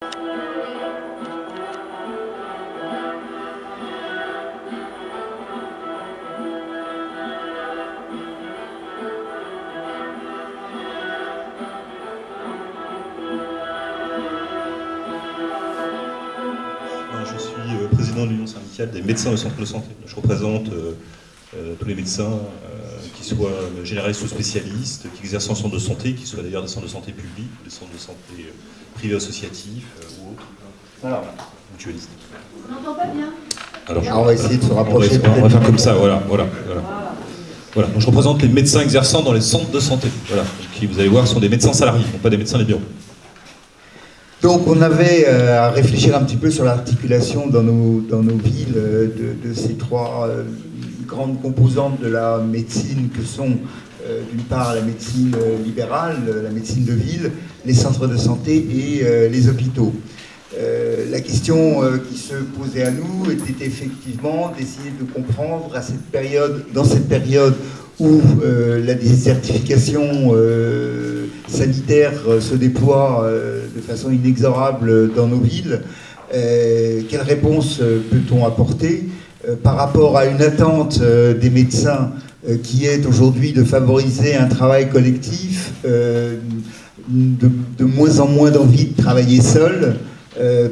Je suis président de l'Union syndicale des médecins au centre de santé. Je représente tous les médecins, qui soient généralistes ou spécialistes, qui exercent en centre de santé, qui soient d'ailleurs des centres de santé publics, des centres de santé privés associatifs ou autres. Voilà. Mutualistes. On n'entend pas bien. Alors, on va essayer de se rapprocher. On va faire comme ça, voilà. Donc je représente les médecins exerçant dans les centres de santé, voilà, qui, vous allez voir, sont des médecins salariés, non pas des médecins des bureaux. Donc on avait à réfléchir un petit peu sur l'articulation dans nos villes de ces trois grandes composantes de la médecine que sont d'une part la médecine libérale, la médecine de ville, les centres de santé et les hôpitaux. La question qui se posait à nous était effectivement d'essayer de comprendre dans cette période où la désertification sanitaire se déploie de façon inexorable dans nos villes, quelle réponse peut-on apporter par rapport à une attente des médecins qui est aujourd'hui de favoriser un travail collectif, de moins en moins d'envie de travailler seul,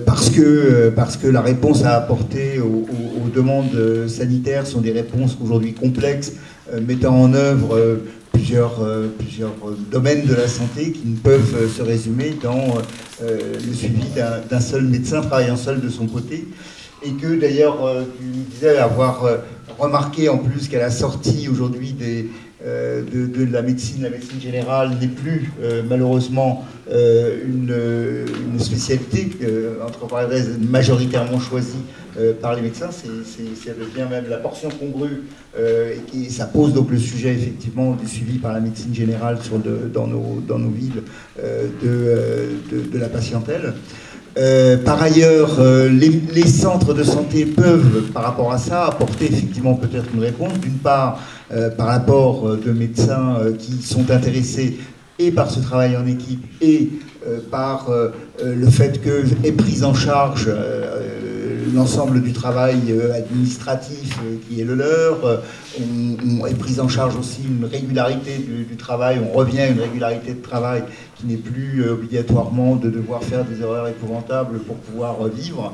parce que la réponse à apporter aux demandes sanitaires sont des réponses aujourd'hui complexes, mettant en œuvre plusieurs domaines de la santé qui ne peuvent se résumer dans le suivi d'un seul médecin travaillant seul de son côté. Et que d'ailleurs, tu nous disais avoir remarqué en plus qu'à la sortie aujourd'hui de la médecine générale n'est plus malheureusement une spécialité, entre parenthèses, majoritairement choisie par les médecins. Ça devient même la portion congrue et ça pose donc le sujet effectivement du suivi par la médecine générale dans nos villes de la patientèle. Par ailleurs, les centres de santé peuvent, par rapport à ça, apporter effectivement peut-être une réponse. D'une part, par rapport de médecins qui sont intéressés et par ce travail en équipe et par le fait qu'est prise en charge l'ensemble du travail administratif qui est le leur, est prise en charge aussi une régularité du travail, on revient à une régularité de travail qui n'est plus obligatoirement de devoir faire des horaires épouvantables pour pouvoir vivre,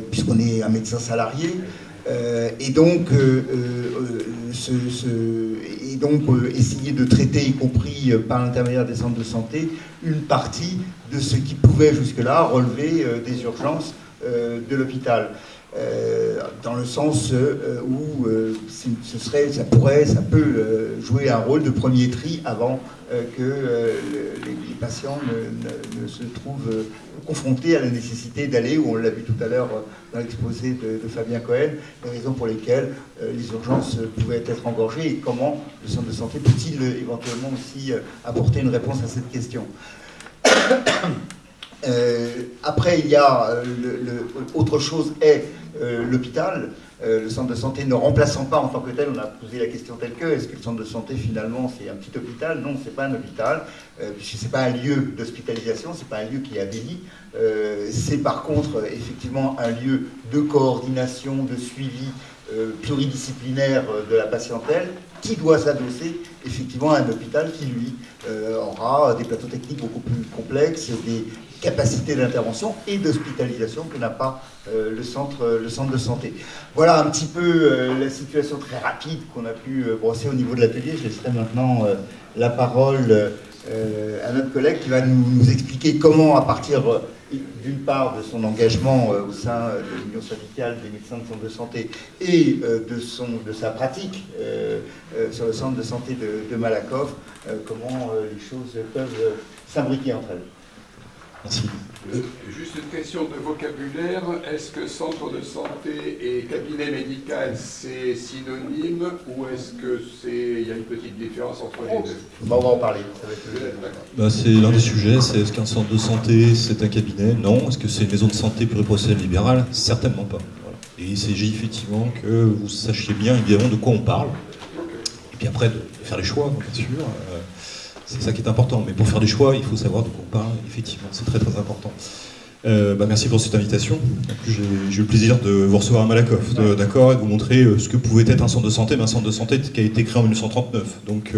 puisqu'on est un médecin salarié. Et donc essayer de traiter, y compris par l'intermédiaire des centres de santé, une partie de ce qui pouvait jusque-là relever des urgences de l'hôpital. Dans le sens où ça peut jouer un rôle de premier tri avant que les patients ne se trouvent confrontés à la nécessité d'aller, où on l'a vu tout à l'heure dans l'exposé de Fabien Cohen, les raisons pour lesquelles les urgences pouvaient être engorgées et comment le centre de santé peut-il éventuellement aussi apporter une réponse à cette question. Après, il y a autre chose est l'hôpital, le centre de santé ne remplaçant pas en tant que tel. On a posé la question telle que, est-ce que le centre de santé finalement c'est un petit hôpital? Non, c'est pas un hôpital, puisque c'est pas un lieu d'hospitalisation, c'est pas un lieu qui est abelli, c'est par contre effectivement un lieu de coordination, de suivi pluridisciplinaire de la patientèle, qui doit s'adosser effectivement à un hôpital qui, lui, aura des plateaux techniques beaucoup plus complexes, des capacités d'intervention et d'hospitalisation que n'a pas le centre de santé. Voilà un petit peu la situation très rapide qu'on a pu brosser au niveau de l'atelier. Je laisserai maintenant la parole à notre collègue qui va nous expliquer comment, à partir d'une part de son engagement au sein de l'Union syndicale des médecins de centre de santé et de sa pratique sur le centre de santé de Malakoff, comment les choses peuvent s'imbriquer entre elles. Merci. Juste une question de vocabulaire. Est-ce que centre de santé et cabinet médical, c'est synonyme ou est-ce qu'il y a une petite différence entre les deux? On va en parler. C'est l'un des sujets. Est-ce qu'un centre de santé, c'est un cabinet? Non. Est-ce que c'est une maison de santé pluriprofessionnelle libérale? Certainement pas. Voilà. Et il s'agit effectivement que vous sachiez bien évidemment de quoi on parle. Et puis après, de faire les choix, bien sûr. C'est ça qui est important. Mais pour faire des choix, il faut savoir de quoi on parle. Effectivement, c'est très très important. Merci pour cette invitation. En plus, j'ai eu le plaisir de vous recevoir à Malakoff, d'accord, et de vous montrer ce que pouvait être un centre de santé, mais un centre de santé qui a été créé en 1939. Donc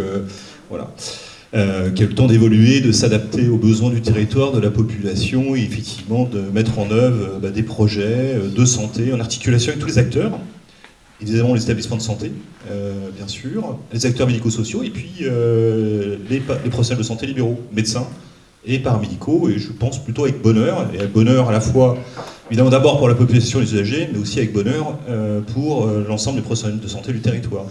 voilà. Qui a eu le temps d'évoluer, de s'adapter aux besoins du territoire, de la population, et effectivement de mettre en œuvre des projets de santé en articulation avec tous les acteurs, évidemment les établissements de santé, bien sûr, les acteurs médico-sociaux, et puis les professionnels de santé libéraux, médecins et paramédicaux, et je pense plutôt avec bonheur, et avec bonheur à la fois, évidemment d'abord pour la population et les usagers, mais aussi avec bonheur pour l'ensemble des professionnels de santé du territoire.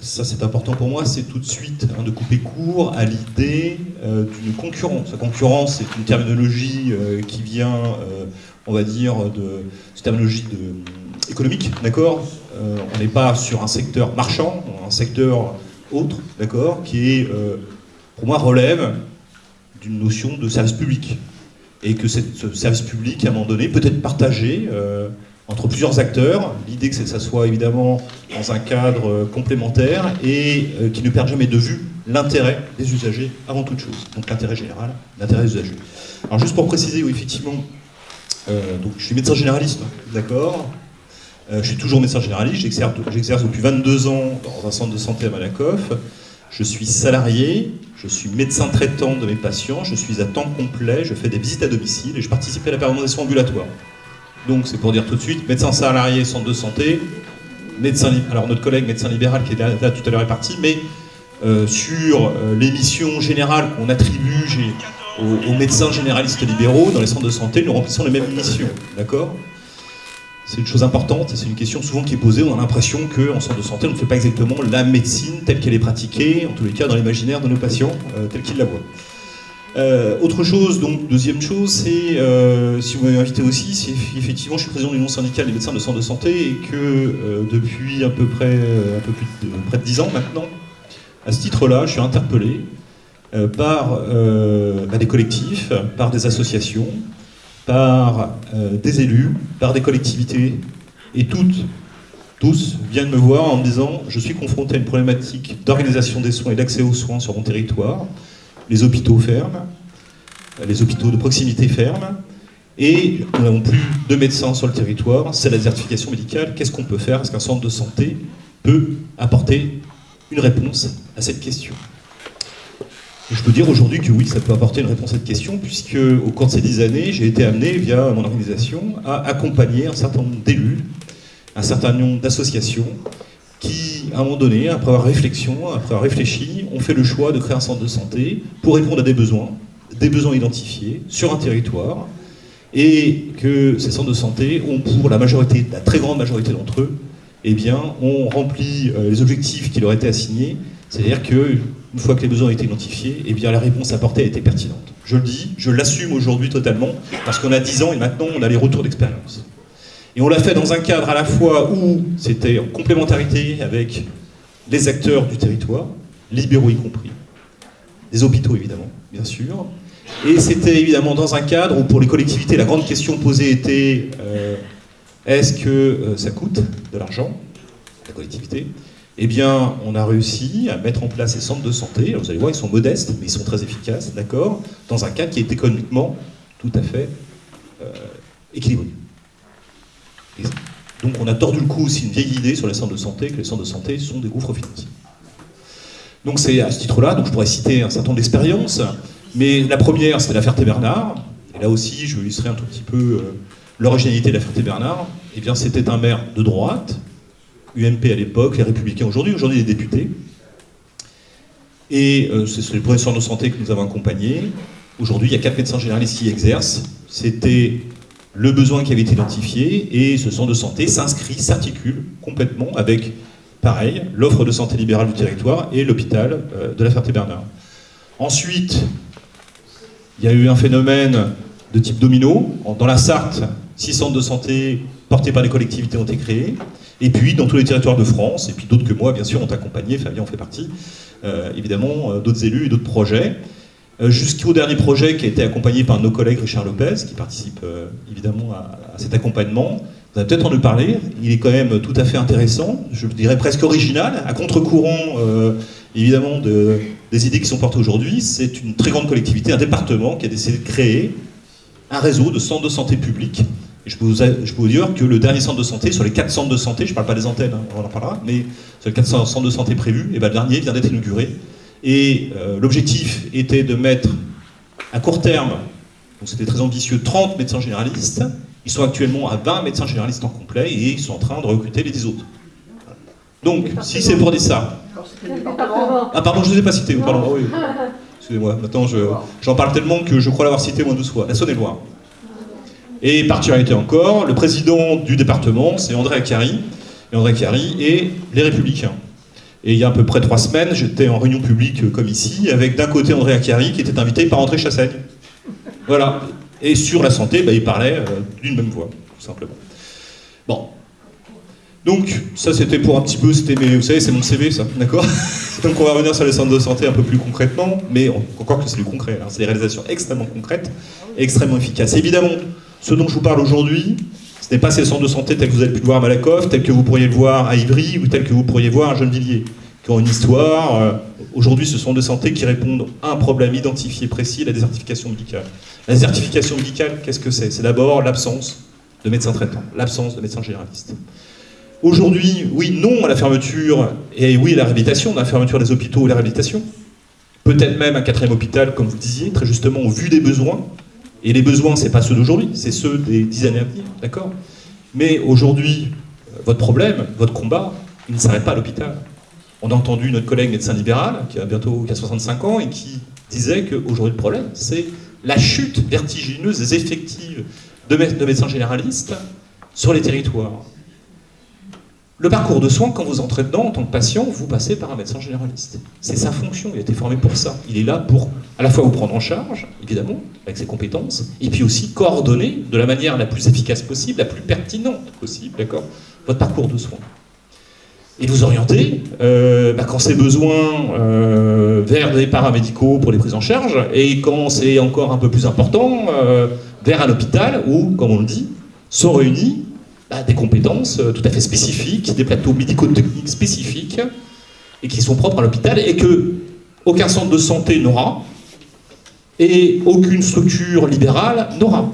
Ça c'est important pour moi, c'est tout de suite de couper court à l'idée d'une concurrence. La concurrence c'est une terminologie qui vient, on va dire, de cette terminologie économique, d'accord. On n'est pas sur un secteur marchand, un secteur autre, d'accord, qui est, pour moi, relève d'une notion de service public. Et que ce service public, à un moment donné, peut être partagé entre plusieurs acteurs. L'idée que ça soit évidemment dans un cadre complémentaire et qui ne perde jamais de vue l'intérêt des usagers avant toute chose. Donc l'intérêt général, l'intérêt des usagers. Alors juste pour préciser, oui, effectivement, donc je suis médecin généraliste, d'accord. Je suis toujours médecin généraliste, j'exerce depuis 22 ans dans un centre de santé à Malakoff. Je suis salarié, je suis médecin traitant de mes patients, je suis à temps complet, je fais des visites à domicile et je participe à la permanence ambulatoire. Donc c'est pour dire tout de suite, médecin salarié, centre de santé, alors notre collègue médecin libéral qui est là tout à l'heure est parti, mais sur les missions générales qu'on attribue aux médecins généralistes libéraux dans les centres de santé, nous remplissons les mêmes missions, d'accord ? C'est une chose importante et c'est une question souvent qui est posée. On a l'impression qu'en centre de santé, on ne fait pas exactement la médecine telle qu'elle est pratiquée, en tous les cas dans l'imaginaire de nos patients, tels qu'ils la voient. Autre chose, donc deuxième chose, c'est, si vous m'avez invité aussi, c'est effectivement, je suis président de l'Union syndicale des médecins de centre de santé et que depuis près de 10 ans maintenant, à ce titre-là, je suis interpellé par des collectifs, par des associations, par des élus, par des collectivités, et tous viennent me voir en me disant « Je suis confronté à une problématique d'organisation des soins et d'accès aux soins sur mon territoire. Les hôpitaux ferment, les hôpitaux de proximité ferment, et nous n'avons plus de médecins sur le territoire, c'est la désertification médicale. Qu'est-ce qu'on peut faire? Est-ce qu'un centre de santé peut apporter une réponse à cette question ?» Je peux dire aujourd'hui que oui, ça peut apporter une réponse à cette question, puisque au cours de ces 10 années, j'ai été amené, via mon organisation, à accompagner un certain nombre d'élus, un certain nombre d'associations, qui, à un moment donné, après avoir réfléchi, ont fait le choix de créer un centre de santé pour répondre à des besoins identifiés sur un territoire, et que ces centres de santé ont, pour la très grande majorité d'entre eux, ont rempli les objectifs qui leur étaient assignés, c'est-à-dire que une fois que les besoins ont été identifiés, la réponse apportée a été pertinente. Je le dis, je l'assume aujourd'hui totalement, parce qu'on a 10 ans et maintenant on a les retours d'expérience. Et on l'a fait dans un cadre à la fois où c'était en complémentarité avec les acteurs du territoire, libéraux y compris, les hôpitaux évidemment, bien sûr, et c'était évidemment dans un cadre où pour les collectivités, la grande question posée était est-ce que ça coûte de l'argent, la collectivité ? On a réussi à mettre en place ces centres de santé. Alors, vous allez voir, ils sont modestes, mais ils sont très efficaces, d'accord, dans un cadre qui est économiquement tout à fait équilibré. Et donc, on a tordu le cou aussi une vieille idée sur les centres de santé, que les centres de santé sont des gouffres financiers. Donc, c'est à ce titre-là, donc je pourrais citer un certain nombre d'expériences, mais la première, c'était la Ferté-Bernard. Et là aussi, je illustrerai un tout petit peu l'originalité de la Ferté-Bernard. C'était un maire de droite, UMP à l'époque, les Républicains aujourd'hui les députés. Et c'est le premier centre de santé que nous avons accompagné. Aujourd'hui, il y a 4 médecins généralistes qui y exercent. C'était le besoin qui avait été identifié, et ce centre de santé s'articule complètement avec, pareil, l'offre de santé libérale du territoire et l'hôpital de la Ferté-Bernard. Ensuite, il y a eu un phénomène de type domino. Dans la Sarthe, 6 centres de santé portés par les collectivités ont été créés. Et puis, dans tous les territoires de France, et puis d'autres que moi, bien sûr, ont accompagné, Fabien en fait partie, évidemment, d'autres élus et d'autres projets, jusqu'au dernier projet qui a été accompagné par nos collègues Richard Lopez, qui participe évidemment à cet accompagnement. Vous allez peut-être en parler, il est quand même tout à fait intéressant, je dirais presque original, à contre-courant, évidemment, des idées qui sont portées aujourd'hui. C'est une très grande collectivité, un département qui a décidé de créer un réseau de centres de santé publics. Et je peux vous dire que le dernier centre de santé, sur les 4 centres de santé, je ne parle pas des antennes, hein, on en parlera, mais sur les 400 centres de santé prévus, et ben, le dernier vient d'être inauguré. Et l'objectif était de mettre à court terme, donc c'était très ambitieux, 30 médecins généralistes. Ils sont actuellement à 20 médecins généralistes en complet et ils sont en train de recruter les 10 autres. Donc, si c'est pour dire ça... Ah pardon, je ne vous ai pas cité, pardon, oui. Excusez-moi, maintenant j'en parle tellement que je crois l'avoir cité moins de 12 fois. La Saône-et-Loire. Et particularité encore, le président du département, c'est André Acari. Et André Acari et les Républicains. Et il y a à peu près 3 semaines, j'étais en réunion publique comme ici, avec d'un côté André Acari qui était invité par André Chassaigne. Voilà. Et sur la santé, il parlait d'une même voix, tout simplement. Bon. Donc, ça c'était pour un petit peu, vous savez, c'est mon CV ça, d'accord? Donc on va revenir sur les centres de santé un peu plus concrètement, mais encore que c'est du concret, hein, c'est des réalisations extrêmement concrètes et extrêmement efficaces. Évidemment, ce dont je vous parle aujourd'hui, ce n'est pas ces centres de santé tels que vous avez pu le voir à Malakoff, tels que vous pourriez le voir à Ivry, ou tels que vous pourriez voir à Gennevilliers, qui ont une histoire. Aujourd'hui, ce sont des santé qui répondent à un problème identifié précis, la désertification médicale. La désertification médicale, qu'est-ce que c'est? C'est d'abord l'absence de médecins traitants, l'absence de médecins généralistes. Aujourd'hui, oui, non à la fermeture, et oui à la réhabilitation, à la fermeture des hôpitaux et la réhabilitation. Peut-être même un 4e hôpital, comme vous disiez, très justement, au vu des besoins. Et les besoins, ce n'est pas ceux d'aujourd'hui, c'est ceux des 10 années à venir, d'accord? Mais aujourd'hui, votre problème, votre combat, il ne s'arrête pas à l'hôpital. On a entendu notre collègue médecin libéral, qui a 65 ans, et qui disait qu'aujourd'hui, le problème, c'est la chute vertigineuse des effectifs de médecins généralistes sur les territoires. Le parcours de soins, quand vous entrez dedans en tant que patient, vous passez par un médecin généraliste. C'est sa fonction, il a été formé pour ça. Il est là pour à la fois vous prendre en charge, évidemment, avec ses compétences, et puis aussi coordonner de la manière la plus efficace possible, la plus pertinente possible, d'accord, votre parcours de soins. Et vous orienter, quand c'est besoin, vers des paramédicaux pour les prises en charge, et quand c'est encore un peu plus important, vers un hôpital où, comme on le dit, sont réunis des compétences tout à fait spécifiques, des plateaux médico-techniques spécifiques, et qui sont propres à l'hôpital, et que aucun centre de santé n'aura, et aucune structure libérale n'aura.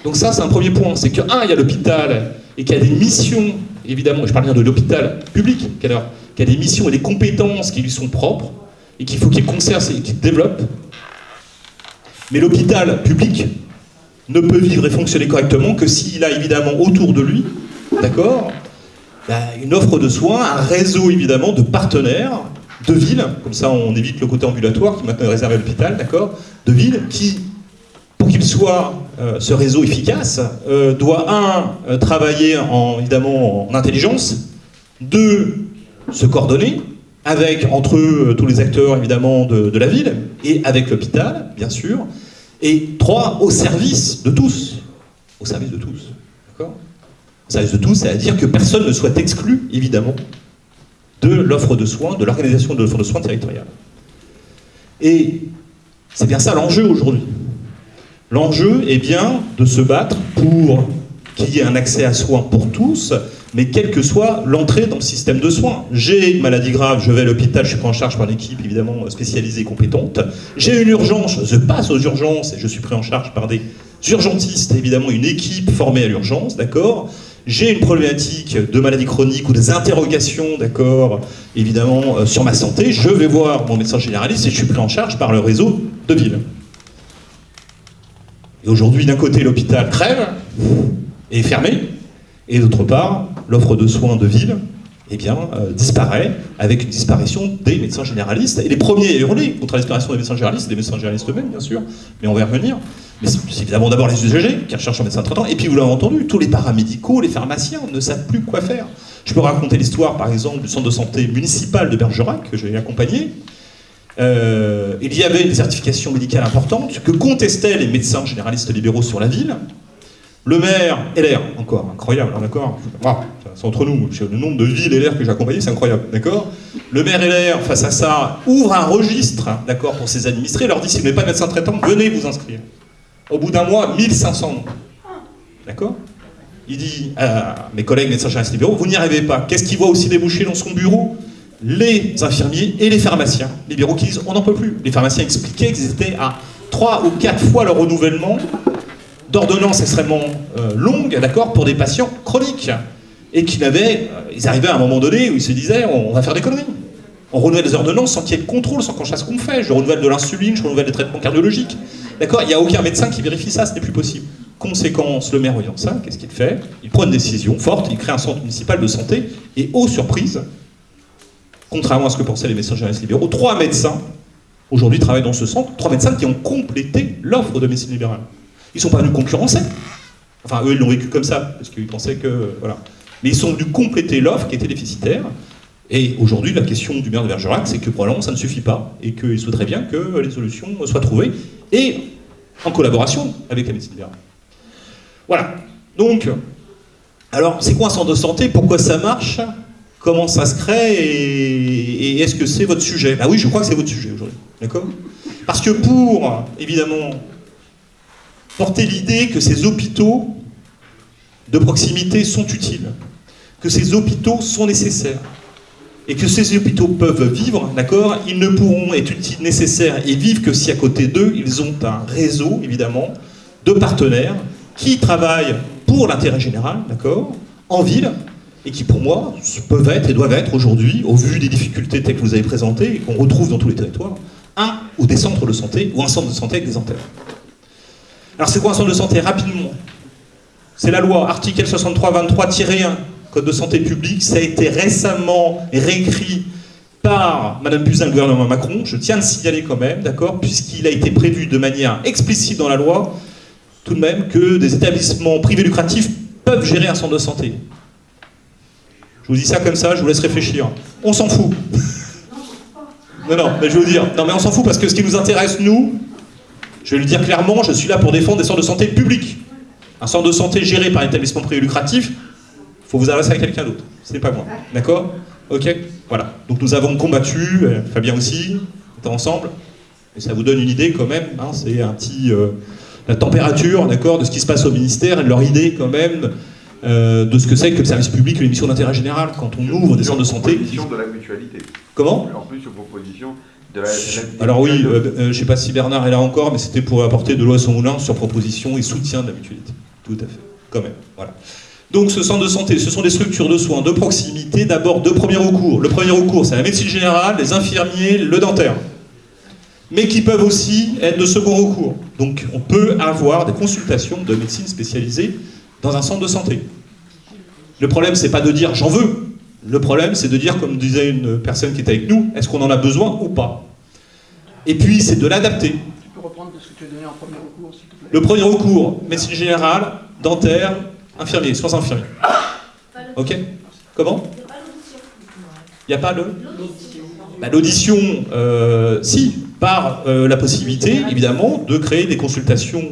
Donc ça, c'est un premier point, c'est que, il y a l'hôpital, et qu'il y a des missions, évidemment, je parle bien de l'hôpital public, qui a des missions et des compétences qui lui sont propres, et qu'il faut qu'il conserve et qu'il développe. Mais l'hôpital public ne peut vivre et fonctionner correctement que s'il a évidemment autour de lui, d'accord, une offre de soins, un réseau évidemment de partenaires, de villes, comme ça on évite le côté ambulatoire qui maintenant est réservé à l'hôpital, d'accord, de villes qui, pour qu'il soit ce réseau efficace, doit travailler évidemment en intelligence, 2, se coordonner avec entre eux tous les acteurs évidemment de la ville et avec l'hôpital, bien sûr. Et 3, au service de tous. Au service de tous. D'accord ? Au service de tous, c'est-à-dire que personne ne soit exclu, évidemment, de l'offre de soins, de l'organisation de l'offre de soins territoriale. Et c'est bien ça l'enjeu aujourd'hui. L'enjeu est bien de se battre pour qu'il y ait un accès à soins pour tous, mais quelle que soit l'entrée dans le système de soins. J'ai une maladie grave, je vais à l'hôpital, je suis pris en charge par une équipe évidemment spécialisée et compétente. J'ai une urgence, je passe aux urgences et je suis pris en charge par des urgentistes, évidemment une équipe formée à l'urgence, d'accord. J'ai une problématique de maladie chronique ou des interrogations, d'accord, évidemment sur ma santé, je vais voir mon médecin généraliste et je suis pris en charge par le réseau de ville. Et aujourd'hui, d'un côté, l'hôpital crève, est fermé, et d'autre part, l'offre de soins de ville disparaît, avec une disparition des médecins généralistes. Et les premiers à hurler contre la disparition des médecins généralistes, c'est les médecins généralistes eux-mêmes, bien sûr, mais on va y revenir. Mais c'est évidemment d'abord les usagers qui recherchent un médecin traitant, et puis vous l'avez entendu, tous les paramédicaux, les pharmaciens ne savent plus quoi faire. Je peux raconter l'histoire, par exemple, du centre de santé municipal de Bergerac, que j'ai accompagné. Il y avait une certification médicale importante que contestaient les médecins généralistes libéraux sur la ville. Le maire, LR, encore, incroyable, d'accord, c'est entre nous, le nombre de villes LR que j'ai accompagnées, c'est incroyable, d'accord. Le maire LR, face à ça, ouvre un registre, d'accord, pour ses administrés, leur dit, si vous n'avez pas de médecin traitant, venez vous inscrire. Au bout d'un mois, 1500 noms, d'accord. Il dit à mes collègues médecins généralistes libéraux, vous n'y arrivez pas. Qu'est-ce qu'il voit aussi déboucher dans son bureau? Les infirmiers et les pharmaciens libéraux qui disent, on n'en peut plus. Les pharmaciens expliquaient qu'ils étaient à 3 ou 4 fois leur renouvellement d'ordonnances extrêmement longues, d'accord, pour des patients chroniques. Et ils arrivaient à un moment donné où ils se disaient, on va faire des conneries. On renouvelle les ordonnances sans qu'il y ait de contrôle, sans qu'on sache ce qu'on fait. Je renouvelle de l'insuline, je renouvelle des traitements cardiologiques. D'accord ? Il n'y a aucun médecin qui vérifie ça, ce n'est plus possible. Conséquence, le maire voyant ça, qu'est-ce qu'il fait ? Il prend une décision forte, il crée un centre municipal de santé, et aux surprises, contrairement à ce que pensaient les médecins généralistes libéraux, 3 médecins, aujourd'hui, travaillent dans ce centre, 3 médecins qui ont complété l'offre de médecine libérale. Ils ne sont pas venus concurrencer. Enfin, eux, ils l'ont vécu comme ça, parce qu'ils pensaient que... Voilà. Mais ils sont venus compléter l'offre qui était déficitaire. Et aujourd'hui, la question du maire de Bergerac, c'est que probablement ça ne suffit pas, et qu'il souhaiterait bien que les solutions soient trouvées, et en collaboration avec la médecine libérale. Voilà. Donc, alors, c'est quoi un centre de santé ? Pourquoi ça marche ? Comment ça se crée ? Et est-ce que c'est votre sujet ? Bah oui, je crois que c'est votre sujet aujourd'hui. D'accord ? Parce que pour, évidemment, porter l'idée que ces hôpitaux de proximité sont utiles, que ces hôpitaux sont nécessaires, et que ces hôpitaux peuvent vivre, d'accord, ils ne pourront être utiles, nécessaires et vivre que si à côté d'eux, ils ont un réseau, évidemment, de partenaires qui travaillent pour l'intérêt général, d'accord, en ville, et qui, pour moi, peuvent être et doivent être aujourd'hui, au vu des difficultés telles que vous avez présentées, et qu'on retrouve dans tous les territoires, un ou des centres de santé, ou un centre de santé avec des antennes. Alors c'est quoi un centre de santé ? Rapidement. C'est la loi, article 6323-1, Code de santé publique, ça a été récemment réécrit par Madame Buzyn, le gouvernement Macron, je tiens à le signaler quand même, d'accord, puisqu'il a été prévu de manière explicite dans la loi, tout de même, que des établissements privés lucratifs peuvent gérer un centre de santé. Je vous dis ça comme ça, je vous laisse réfléchir. On s'en fout. Non, mais je veux dire, non mais on s'en fout parce que ce qui nous intéresse, nous, je vais le dire clairement, je suis là pour défendre des centres de santé publics. Un centre de santé géré par un établissement privé lucratif, il faut vous adresser à quelqu'un d'autre. Ce n'est pas moi. D'accord ? Ok ? Voilà. Donc nous avons combattu, Fabien aussi, on était ensemble, et ça vous donne une idée quand même, hein, c'est un petit... la température, d'accord, de ce qui se passe au ministère, et de leur idée quand même de ce que c'est que le service public et les missions d'intérêt général quand on ouvre des centres de santé. Proposition de la mutualité. Comment ? En plus, sur proposition de la Alors oui, je ne sais pas si Bernard est là encore, mais c'était pour apporter de l'eau à son moulin sur proposition et soutien de la mutualité. Tout à fait, quand même, voilà. Donc ce centre de santé, ce sont des structures de soins de proximité, d'abord de premier recours. Le premier recours, c'est la médecine générale, les infirmiers, le dentaire. Mais qui peuvent aussi être de second recours. Donc on peut avoir des consultations de médecine spécialisée dans un centre de santé. Le problème, c'est pas de dire « j'en veux ». Le problème, c'est de dire, comme disait une personne qui était avec nous, est-ce qu'on en a besoin ou pas ? Et puis, c'est de l'adapter. Tu peux reprendre ce que tu as donné en premier recours, s'il te plaît ? Le premier recours, médecine générale, dentaire, infirmier, soins infirmiers. Ok ? Comment ? Il n'y a pas de... L'audition, si, par la possibilité, évidemment, de créer des consultations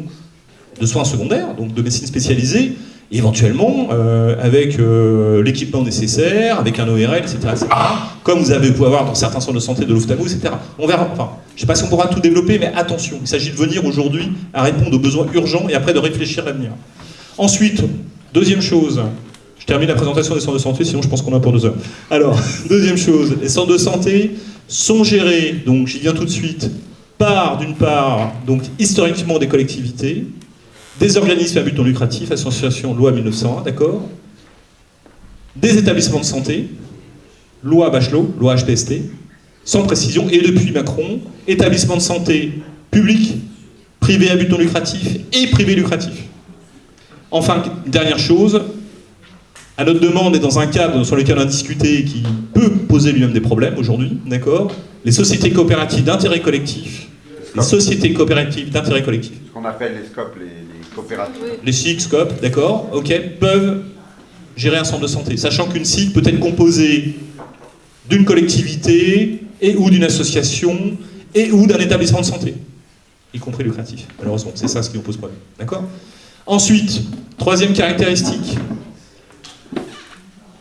de soins secondaires, donc de médecine spécialisée, éventuellement avec l'équipement nécessaire, avec un ORL, etc., etc. Comme vous avez pu avoir dans certains centres de santé de l'ophtalmo, etc. On verra, enfin, je ne sais pas si on pourra tout développer, mais attention, il s'agit de venir aujourd'hui à répondre aux besoins urgents et après de réfléchir à l'avenir. Ensuite, deuxième chose, je termine la présentation des centres de santé, sinon je pense qu'on a pour 2 heures. Alors, deuxième chose, les centres de santé sont gérés, donc j'y viens tout de suite, par, d'une part, donc historiquement des collectivités, des organismes à but non lucratif, association loi 1901, d'accord, des établissements de santé, loi Bachelot, loi HPST, sans précision, et depuis Macron, établissements de santé publics, privés à but non lucratif et privés lucratifs. Enfin, dernière chose, à notre demande et dans un cadre sur lequel on a discuté qui peut poser lui-même des problèmes aujourd'hui, d'accord, les sociétés coopératives d'intérêt collectif, les sociétés coopératives d'intérêt collectif, Ce qu'on appelle les SCOP, les coopératives. les SIC, SCOP, d'accord, ok, peuvent gérer un centre de santé, sachant qu'une SIC peut être composée d'une collectivité et ou d'une association et ou d'un établissement de santé, y compris lucratif, malheureusement, c'est ça ce qui nous pose problème, d'accord. Ensuite, troisième caractéristique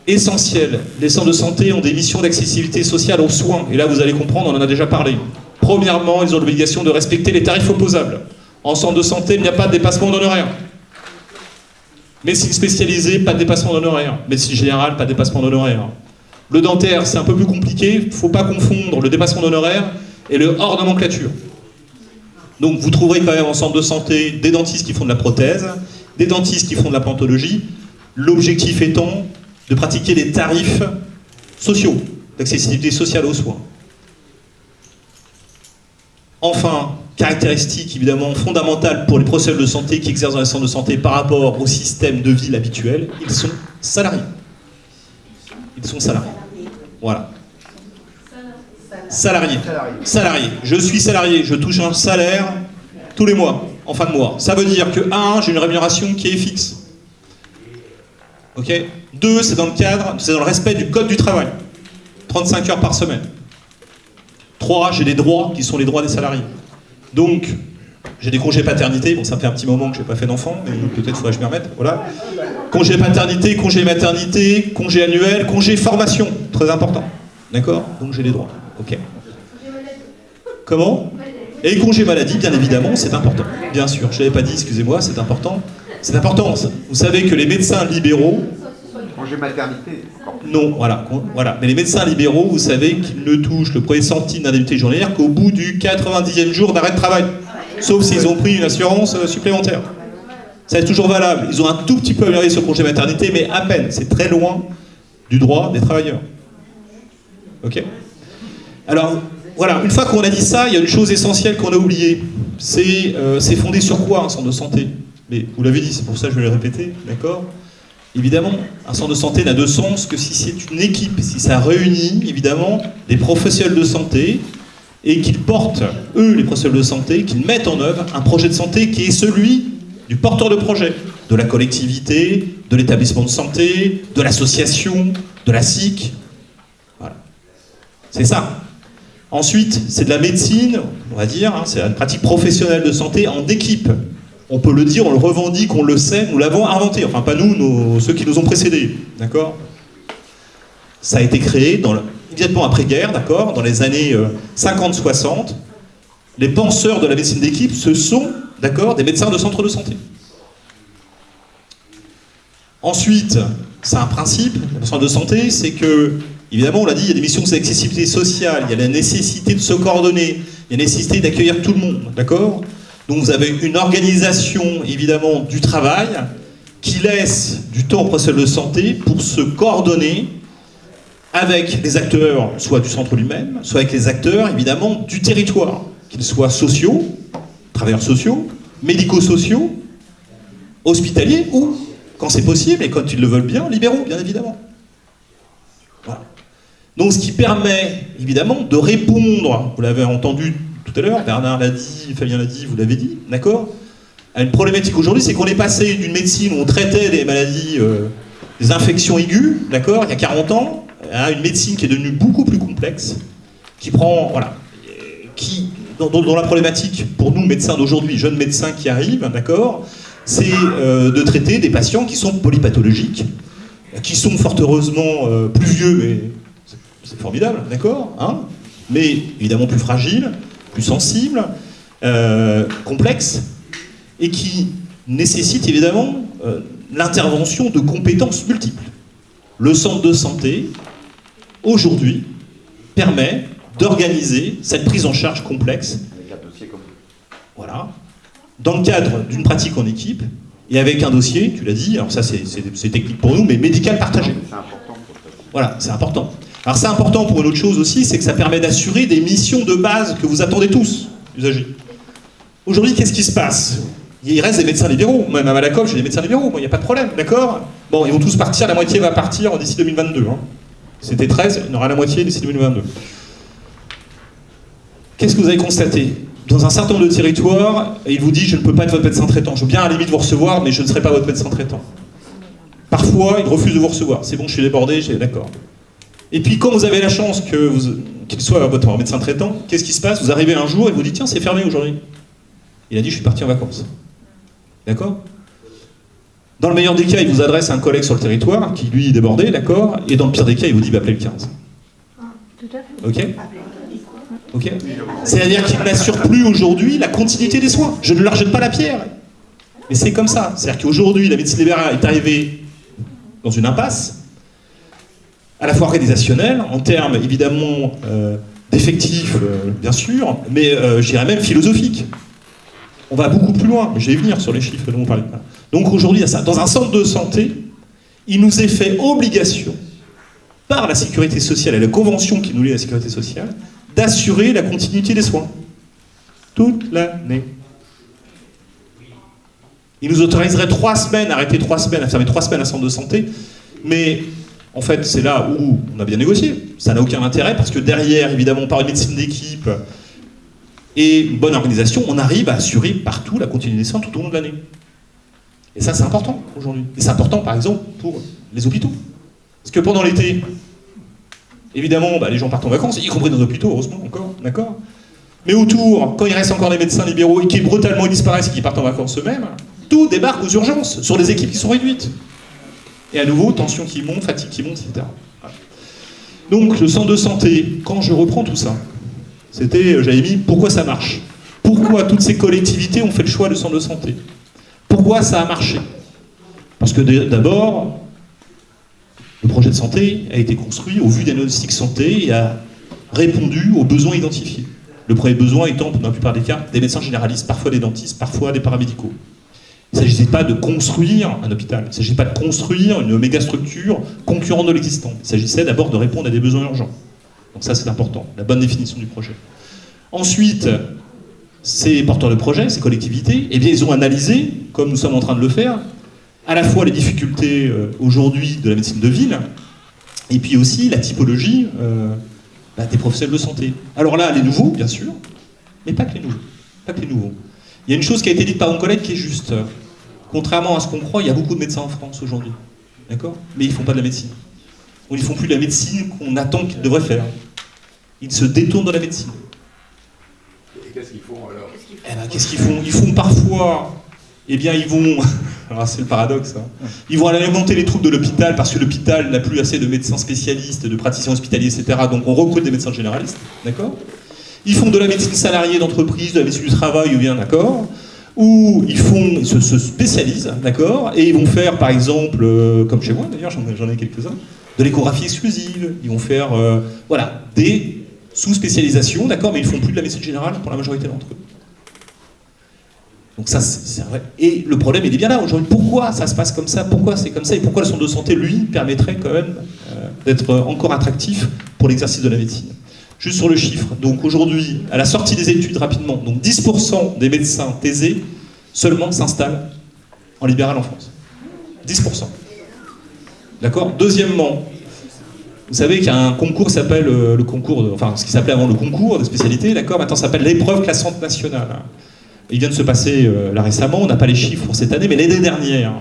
essentielle, les centres de santé ont des missions d'accessibilité sociale aux soins, et là vous allez comprendre, on en a déjà parlé. Premièrement, ils ont l'obligation de respecter les tarifs opposables. En centre de santé, il n'y a pas de dépassement d'honoraires. Médecine spécialisée, pas de dépassement d'honoraires. Médecine générale, pas de dépassement d'honoraires. Le dentaire, c'est un peu plus compliqué, il ne faut pas confondre le dépassement d'honoraires et le hors nomenclature. Donc vous trouverez quand même en centre de santé des dentistes qui font de la prothèse, des dentistes qui font de la plantologie, l'objectif étant de pratiquer des tarifs sociaux, d'accessibilité sociale aux soins. Enfin, caractéristique évidemment fondamentale pour les professionnels de santé qui exercent dans les centres de santé par rapport au système de vie habituel, ils sont salariés. Ils sont salariés. Voilà. Salarié. Je suis salarié, je touche un salaire tous les mois, en fin de mois. Ça veut dire que 1, j'ai une rémunération qui est fixe. Ok. 2, c'est dans le respect du code du travail. 35 heures par semaine. 3, j'ai des droits qui sont les droits des salariés. Donc, j'ai des congés paternité. Bon, ça fait un petit moment que je n'ai pas fait d'enfant, mais peut-être faudrait que je m'y remette. Voilà. Congé paternité, congé maternité, congé annuel, congé formation. Très important. D'accord? Donc j'ai des droits. Ok. Comment? Et congé maladie, bien évidemment, c'est important. Bien sûr, je ne l'avais pas dit, excusez-moi, c'est important. C'est important. Vous savez que les médecins libéraux... Congé maternité. Non, voilà. Mais les médecins libéraux, vous savez qu'ils ne touchent le premier centime d'indemnité journalière qu'au bout du 90e jour d'arrêt de travail. Sauf s'ils ont pris une assurance supplémentaire. Ça est toujours valable. Ils ont un tout petit peu amélioré sur le congé maternité, mais à peine. C'est très loin du droit des travailleurs. Ok? Alors, voilà, une fois qu'on a dit ça, il y a une chose essentielle qu'on a oubliée. C'est fondé sur quoi un centre de santé? Mais vous l'avez dit, c'est pour ça que je vais le répéter, d'accord? Évidemment, un centre de santé n'a de sens que si c'est une équipe, si ça réunit, évidemment, des professionnels de santé et qu'ils portent, eux, les professionnels de santé, qu'ils mettent en œuvre un projet de santé qui est celui du porteur de projet, de la collectivité, de l'établissement de santé, de l'association, de la SIC. Voilà. C'est ça. Ensuite, c'est de la médecine, on va dire, hein, c'est une pratique professionnelle de santé en équipe. On peut le dire, on le revendique, on le sait, nous l'avons inventé. Enfin, pas nous, ceux qui nous ont précédés. D'accord? Ça a été créé immédiatement après-guerre, d'accord, dans les années 50-60. Les penseurs de la médecine d'équipe, ce sont, d'accord, des médecins de centre de santé. Ensuite, c'est un principe, le centre de santé, c'est que, évidemment, on l'a dit, il y a des missions d'accessibilité sociale, il y a la nécessité de se coordonner, il y a la nécessité d'accueillir tout le monde, d'accord? Donc vous avez une organisation, évidemment, du travail qui laisse du temps aux professionnels de santé pour se coordonner avec les acteurs, soit du centre lui-même, soit avec les acteurs, évidemment, du territoire, qu'ils soient sociaux, travailleurs sociaux, médico-sociaux, hospitaliers ou, quand c'est possible, et quand ils le veulent bien, libéraux, bien évidemment. Voilà. Donc ce qui permet, évidemment, de répondre, vous l'avez entendu tout à l'heure, Bernard l'a dit, Fabien l'a dit, vous l'avez dit, d'accord? À une problématique aujourd'hui, c'est qu'on est passé d'une médecine où on traitait des maladies, des infections aiguës, d'accord, il y a 40 ans, à une médecine qui est devenue beaucoup plus complexe, qui prend, voilà, dont la problématique, pour nous, médecins d'aujourd'hui, jeunes médecins qui arrivent, d'accord, c'est de traiter des patients qui sont polypathologiques, qui sont fort heureusement plus vieux, mais c'est formidable, d'accord, hein, mais évidemment plus fragiles, plus sensibles, complexes, et qui nécessitent évidemment l'intervention de compétences multiples. Le centre de santé, aujourd'hui, permet d'organiser cette prise en charge complexe, voilà, dans le cadre d'une pratique en équipe, et avec un dossier, tu l'as dit, alors ça c'est technique pour nous, mais médical partagé. C'est important pour ça. Voilà, c'est important. Alors c'est important pour une autre chose aussi, c'est que ça permet d'assurer des missions de base que vous attendez tous, usagers. Aujourd'hui, qu'est-ce qui se passe? Il reste des médecins libéraux. Même à Malakoff, j'ai des médecins libéraux, il n'y a pas de problème, d'accord? Bon, ils vont tous partir, la moitié va partir d'ici 2022. Hein. C'était 13, il y en aura la moitié d'ici 2022. Qu'est-ce que vous avez constaté? Dans un certain nombre de territoires, il vous dit « je ne peux pas être votre médecin traitant, je veux bien à la limite vous recevoir, mais je ne serai pas votre médecin traitant ». Parfois, il refuse de vous recevoir. C'est bon, je suis débordé, d'accord. Et puis, quand vous avez la chance qu'il soit votre médecin traitant, qu'est-ce qui se passe? Vous arrivez un jour et vous dites « tiens, c'est fermé aujourd'hui ». Il a dit « je suis parti en vacances ». D'accord? Dans le meilleur des cas, il vous adresse un collègue sur le territoire qui, lui, est débordé, d'accord? Et dans le pire des cas, il vous dit bah, « appelez le 15 ». Ok? Ok? C'est-à-dire qu'il n'assure plus aujourd'hui la continuité des soins. Je ne leur jette pas la pierre. Mais c'est comme ça. C'est-à-dire qu'aujourd'hui, la médecine libérale est arrivée dans une impasse, à la fois organisationnelle, en termes évidemment d'effectifs, bien sûr, mais je dirais même philosophique. On va beaucoup plus loin, mais je vais y venir sur les chiffres dont on parlait. Donc aujourd'hui, dans un centre de santé, il nous est fait obligation, par la sécurité sociale et la convention qui nous lie à la sécurité sociale, d'assurer la continuité des soins. Toute l'année. Il nous autoriserait 3 semaines, arrêter 3 semaines, à fermer 3 semaines un centre de santé, mais en fait, c'est là où on a bien négocié. Ça n'a aucun intérêt, parce que derrière, évidemment, par une médecine d'équipe et une bonne organisation, on arrive à assurer partout la continuité des soins tout au long de l'année. Et ça, c'est important aujourd'hui. Et c'est important, par exemple, pour les hôpitaux. Parce que pendant l'été, évidemment, les gens partent en vacances, y compris dans les hôpitaux, heureusement encore, d'accord. Mais autour, quand il reste encore des médecins libéraux et qui brutalement disparaissent et qui partent en vacances eux-mêmes, tout débarque aux urgences, sur des équipes qui sont réduites. Et à nouveau, tension qui monte, fatigue qui monte, etc. Voilà. Donc, le centre de santé, quand je reprends tout ça, j'avais mis pourquoi ça marche. Pourquoi toutes ces collectivités ont fait le choix du centre de santé. Pourquoi ça a marché. Parce que d'abord, le projet de santé a été construit au vu des diagnostics santé et a répondu aux besoins identifiés. Le premier besoin étant, dans la plupart des cas, des médecins généralistes, parfois des dentistes, parfois des paramédicaux. Il ne s'agissait pas de construire un hôpital, il ne s'agissait pas de construire une méga structure concurrente de l'existant. Il s'agissait d'abord de répondre à des besoins urgents. Donc ça, c'est important, la bonne définition du projet. Ensuite, ces porteurs de projet, ces collectivités, eh bien, ils ont analysé, comme nous sommes en train de le faire, à la fois les difficultés aujourd'hui de la médecine de ville, et puis aussi la typologie des professionnels de santé. Alors là, les nouveaux, bien sûr, mais pas que les nouveaux. Pas que les nouveaux. Il y a une chose qui a été dite par mon collègue qui est juste. Contrairement à ce qu'on croit, il y a beaucoup de médecins en France aujourd'hui. D'accord ? Mais ils ne font pas de la médecine. Ou ils ne font plus de la médecine qu'on attend qu'ils devraient faire. Ils se détournent de la médecine. Et qu'est-ce qu'ils font alors ? Qu'est-ce qu'ils font ? Ils font parfois... Eh bien, ils vont... Alors, c'est le paradoxe. Ils vont aller alimenter les troupes de l'hôpital parce que l'hôpital n'a plus assez de médecins spécialistes, de praticiens hospitaliers, etc. Donc, on recrute des médecins généralistes. D'accord ? Ils font de la médecine salariée d'entreprise, de la médecine du travail, ou bien, d'accord ? Ou ils se spécialisent, d'accord ? Et ils vont faire, par exemple, comme chez moi d'ailleurs, j'en ai quelques-uns, de l'échographie exclusive. Ils vont faire, des sous-spécialisations, d'accord ? Mais ils ne font plus de la médecine générale pour la majorité d'entre eux. Donc ça, c'est vrai. Et le problème, il est bien là aujourd'hui. Pourquoi ça se passe comme ça ? Pourquoi c'est comme ça ? Et pourquoi le centre de santé, lui, permettrait quand même d'être encore attractif pour l'exercice de la médecine ? Juste sur le chiffre. Donc aujourd'hui, à la sortie des études rapidement, donc 10% des médecins thésés seulement s'installent en libéral en France. 10%. D'accord ? Deuxièmement, vous savez qu'il y a un concours qui s'appelle le concours, ce qui s'appelait avant le concours de spécialité, d'accord ? Maintenant ça s'appelle l'épreuve classante nationale. Il vient de se passer là récemment, on n'a pas les chiffres pour cette année, mais l'année dernière,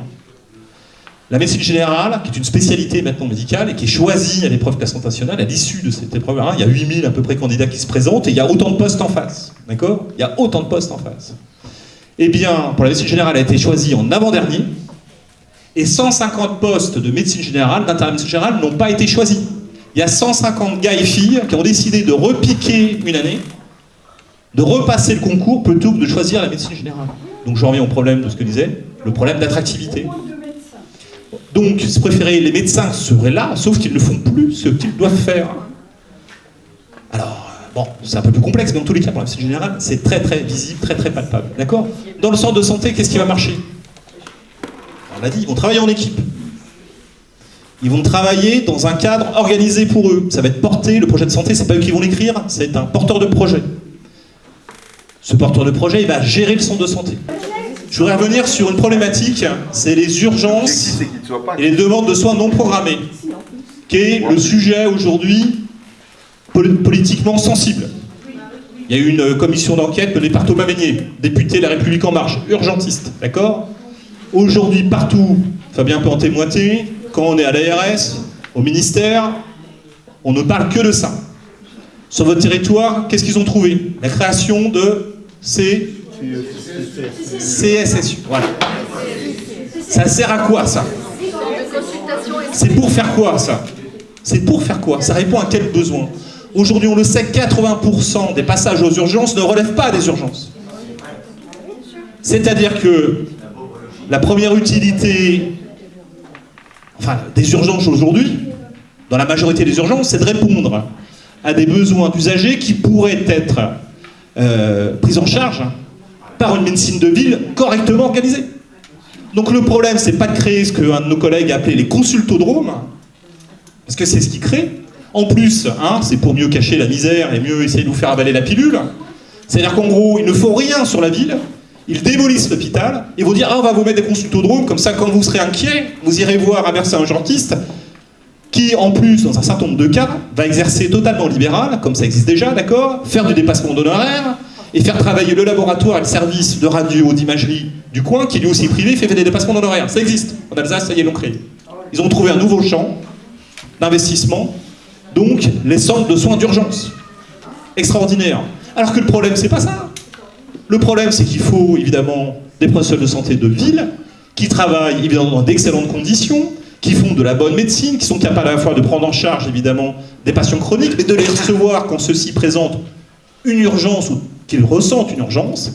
la médecine générale, qui est une spécialité maintenant médicale et qui est choisie à l'épreuve classante nationale, à l'issue de cette épreuve, il y a 8000 à peu près candidats qui se présentent et il y a autant de postes en face. D'accord ? Il y a autant de postes en face. Eh bien, pour la médecine générale, elle a été choisie en avant-dernier et 150 postes de médecine générale, d'internat médecine générale, n'ont pas été choisis. Il y a 150 gars et filles qui ont décidé de repiquer une année, de repasser le concours plutôt que de choisir la médecine générale. Donc je reviens au problème de ce que je disais, le problème d'attractivité. Donc, si préféré, les médecins seraient là, sauf qu'ils ne font plus ce qu'ils doivent faire. Alors, c'est un peu plus complexe, mais dans tous les cas, pour la médecine générale, c'est très très visible, très très palpable. D'accord ? Dans le centre de santé, qu'est-ce qui va marcher ? On l'a dit, ils vont travailler en équipe. Ils vont travailler dans un cadre organisé pour eux. Ça va être porté, le projet de santé, c'est pas eux qui vont l'écrire, c'est un porteur de projet. Ce porteur de projet, il va gérer le centre de santé. Je voudrais revenir sur une problématique, c'est les urgences et les demandes de soins non programmés, qui est le sujet aujourd'hui politiquement sensible. Il y a eu une commission d'enquête menée par Thomas Mesnier, député de La République En Marche, urgentiste, d'accord ? Aujourd'hui, partout, Fabien peut en témoigner, quand on est à l'ARS, au ministère, on ne parle que de ça. Sur votre territoire, qu'est-ce qu'ils ont trouvé ? La création de CSSU, voilà. Ça sert à quoi, ça ? C'est pour faire quoi, ça ? C'est pour faire quoi ? Ça répond à quel besoin ? Aujourd'hui, on le sait, 80% des passages aux urgences ne relèvent pas des urgences. C'est-à-dire que la première utilité, des urgences aujourd'hui, dans la majorité des urgences, c'est de répondre à des besoins d'usagers qui pourraient être pris en charge par une médecine de ville correctement organisée. Donc le problème, c'est pas de créer ce qu'un de nos collègues a appelé les consultodromes, parce que c'est ce qu'ils créent. En plus, hein, c'est pour mieux cacher la misère et mieux essayer de nous faire avaler la pilule. C'est-à-dire qu'en gros, ils ne font rien sur la ville, ils démolissent l'hôpital, et vont dire « Ah, on va vous mettre des consultodromes, comme ça, quand vous serez inquiet, vous irez voir un médecin urgentiste qui, en plus, dans un certain nombre de cas, va exercer totalement libéral, comme ça existe déjà, d'accord, faire du dépassement d'honoraires, et faire travailler le laboratoire et le service de radio d'imagerie du coin, qui lui aussi est privé, fait des dépassements d'honoraires. Ça existe. En Alsace, ça y est, ils l'ont créé. Ils ont trouvé un nouveau champ d'investissement, donc les centres de soins d'urgence. Extraordinaire. Alors que le problème, c'est pas ça. Le problème, c'est qu'il faut, évidemment, des professionnels de santé de ville, qui travaillent, évidemment, dans d'excellentes conditions, qui font de la bonne médecine, qui sont capables à la fois de prendre en charge, évidemment, des patients chroniques, mais de les recevoir quand ceux-ci présentent une urgence ou qu'ils ressentent une urgence,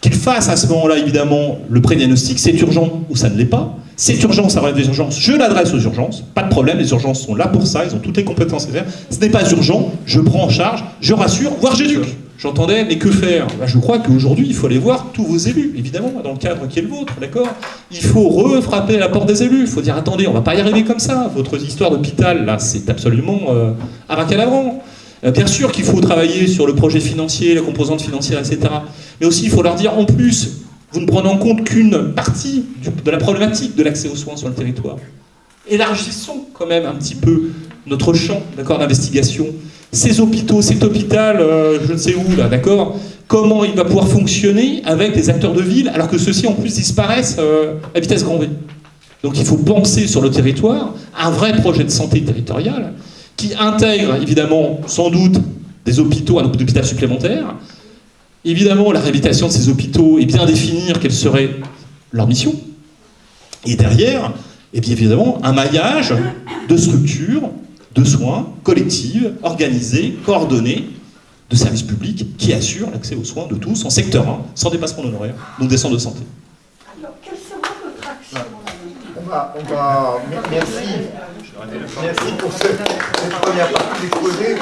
qu'ils fassent à ce moment-là, évidemment, le pré-diagnostic, c'est urgent ou ça ne l'est pas. C'est urgent, ça relève des urgences, je l'adresse aux urgences, pas de problème, les urgences sont là pour ça, ils ont toutes les compétences nécessaires. Ce n'est pas urgent, je prends en charge, je rassure, voire j'éduque. J'entendais, mais que faire? Je crois qu'aujourd'hui, il faut aller voir tous vos élus, évidemment, dans le cadre qui est le vôtre, d'accord? Il faut refrapper à la porte des élus, il faut dire, attendez, on va pas y arriver comme ça, votre histoire d'hôpital, là, c'est absolument abracadabrant. Bien sûr qu'il faut travailler sur le projet financier, la composante financière, etc. Mais aussi, il faut leur dire, en plus, vous ne prenez en compte qu'une partie de la problématique de l'accès aux soins sur le territoire. Élargissons quand même un petit peu notre champ, d'accord, d'investigation. Ces hôpitaux, cet hôpital, je ne sais où, là, d'accord, comment il va pouvoir fonctionner avec les acteurs de ville, alors que ceux-ci, en plus, disparaissent à vitesse grand V. Donc il faut penser sur le territoire un vrai projet de santé territoriale qui intègre, évidemment, sans doute, des hôpitaux, un hôpital supplémentaire. Évidemment, la réhabilitation de ces hôpitaux et bien définir quelle serait leur mission. Et derrière, et bien évidemment, un maillage de structures, de soins collectives, organisées, coordonnées, de services publics qui assurent l'accès aux soins de tous en secteur 1, sans dépassement d'honoraires, donc des centres de santé. Alors, quelle sera votre action? Merci pour cette première partie d'exposé.